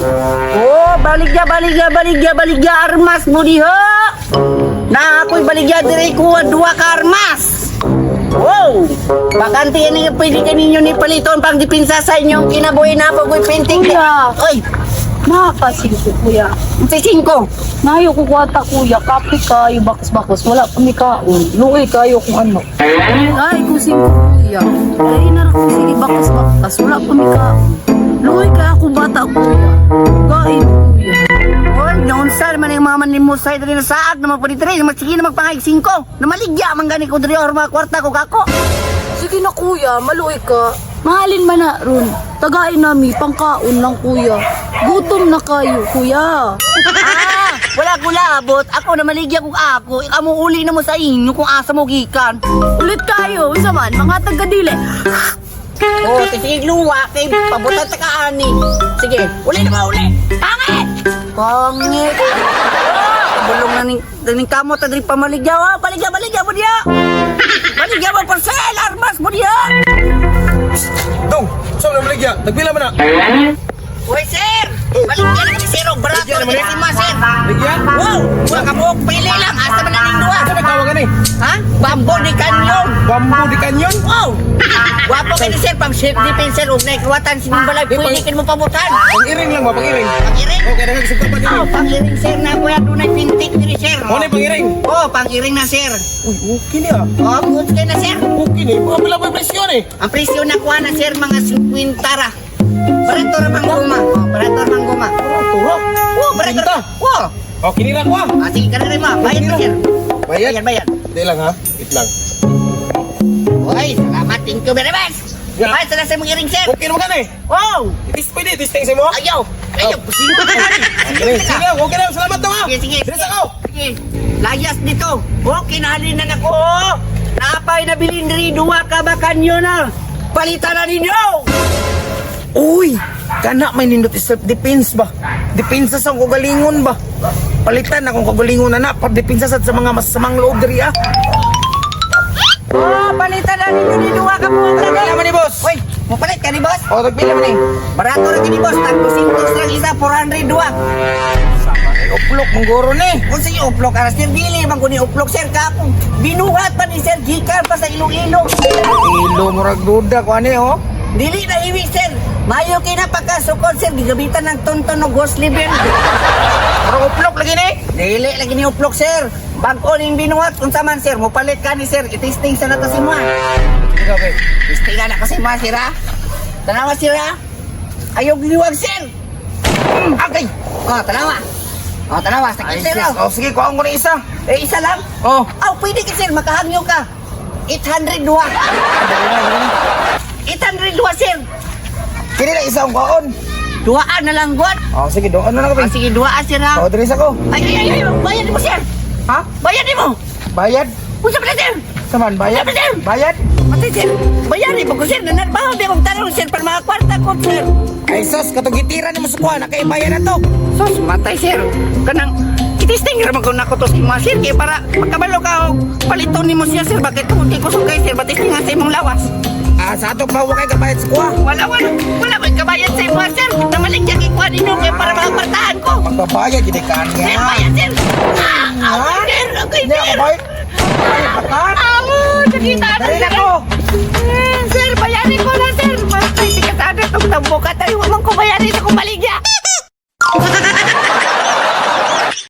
Oh, baligya armas mo diha. Na ako'y baligya dire ko dua ka armas. Wow! Bakanti yan yung pwede kaninyo ni paliton pang dipinsa sa inyong kinabuhi na pagoy painting. Kuya. Oy! Nakakasingko, kuya. Si Cinco! Nayo ko kwata, kuya. Kapi kayo, bakos-bakos. Wala kami kaon. Luoy kayo kung ano. Ay, kung singko, kuya. Ay, narak ko sige bakos-bakos. Wala kami kaon. Luoy kaya ako bata, kuya. Kain, kuya. Oy, naunsa naman yung mga manlimusay dali na saad na magpalitray na magsige na magpangayag 5 na maligya man gani ko diri or mga kwarta ko kako. Sige na, kuya. Maluoy ka. Mahalin man na, Ron. Tagain nami, pangkaon lang, kuya. Gutom na kayo, kuya. Wala ko labot. Ako na maligya kung ako. Ikaw uli na mo sa inyo kung asa mo gikan. Ulit kayo. Isa man, mga taga-dili. Oh, sige luwa kay pabutat ta kaani. Sige, uli na mo uli. Pangit! Pangit. Bulong na ning kamot ta diri pamaligya. Baligya mo diya. Baligya mo parcel armas mo diya. Dong, saan na maligya? Nagpila mo na? Hoy sir, baligya na si sir og barato Baligya naman ni eh. si ma sir. Maligya? Wow, wala ka mo pili lang asa man ning duwa. Ano tawagan eh? Ha? Bambo di kanyon. Bambu di kanyon? Wow! Wapo ka ni sir, pang self defense sir, huwag na ikwatan si Mimbalay, pwede ka mo pabutan. Pang-iring lang ba? Pang-iring? Pang-iring? Okay, nagsuka pa din. Oh, pang-iring sir na kuya, dunay pintik diri sir. Ano yung pang-iring? Oh, pang-iring na sir. Uy, okay niya. Oh, good kayo na sir. Okay niya. Mga pala pa yung presyon eh. Ang presyo na kuha na sir, mga 50 ra. Barato ra mang guma. Oh, barato ra mang guma. Ito ha? Oh, barato ra. Oh. Oh, kinira ko ah. Ah, sige ka na rin ma. Bayad na sir. Bayad? Bayad. Hindi lang ha. Wait lang. Oy, salamat. Thank you very much. Yeah. Bayad sa nasa mga ring sir. Okay naman ka na eh. Wow! Itis pwede, itis tingin mo. Ayaw! Ayaw! Sino ka na? Sige, sige, okay na. Salamat daw ha. Sige, sige. Bilis ako. Sige. Layas dito. Oh, kinahali na nako. Napay na bilin rin. Duwa ka ba kanyo na? Palitan na ninyo! Uy, kana may nindot self-defense ba? Depensa sa kagalingon ba? Palitan na kung kagalingon na pagdepensa sa mga masamang loob diri ah. Oh, palitan na ninyo ni Duwa ka po. Pila man ni boss? Uy, mapalit ka ni boss? O, tagpila man eh. Barato rin ni boss. Tagpo 5 lang isa, 400 duwa. Ay, uplok, manggoro ni. Kung sige, uplok ka na sir. Dili, bang kung uplok sir ka po. Binuhat pa ni sir. Gikan pa sa Iloilo. Ilo, murag duda ko ani oh. Dili na iwi sir. Mayo kina pagkasukod sir. Gigabitan ng tonton o ghost liver. Murag uplok lagi ni. Dili lagi ni uplok sir. Bago ning binuhat kung saman sir, mupalit ka ni sir. Itisting sa nato si Mua. Sige, okay. Tisting na kasi Mua sir ha. Tanawa sir ha. Ayaw giliwag sir. Okay. Oh, tanawa. Oh, tanawa. Sakit sir ha. Oh, sige, kuhaan ko na isa. Eh, isa lang. Oh. Oh, pwede ka sir. Makahangyo ka. 800 duwa. 800 duwa sir. Kini na isa ang kuhaan. Duwaan na lang god. Oh, sige, doon na Ah, kami. sige, duwaan sir ha. Oh, diris ako. Ay. Bayad mo sir. Ha? Bayad mo. Bayad? Unsa pa na sir? Saman, bayad? Sabi, sir. Bayad? Pati sir, bayarin mo ko sir, nanarbaho di magtanong sir para mga kwarta ko sir. Ay, sos, katugitira ni mo sa kuhaan. Nakaibayad na to. Sus, matay sir. Kanang, itisting naman ko na ko to sa mga sir, kaya para magkabalo ka o paliton ni mo siya sir, bakit kunti ko sugay sir, batis nga sa imong lawas. Ah, sa ato pa, huwag kayo kabayad sa kuha. Wala may kabayan sa imong sir, na maligyan ikuha ninyo kaya para mga kwartahan ko. Magbabayad, hindi ka Sir, niya. bayan sir. Okay sir, okay Hindi, sir. kabayad. Bayad pa ka? Amo, nakita na Dali na sir. ko. Sir, bayarin ko na sir. Mas may tikas agad itong tambo ka tayo. Huwag mong kubayarin sa kumaligya.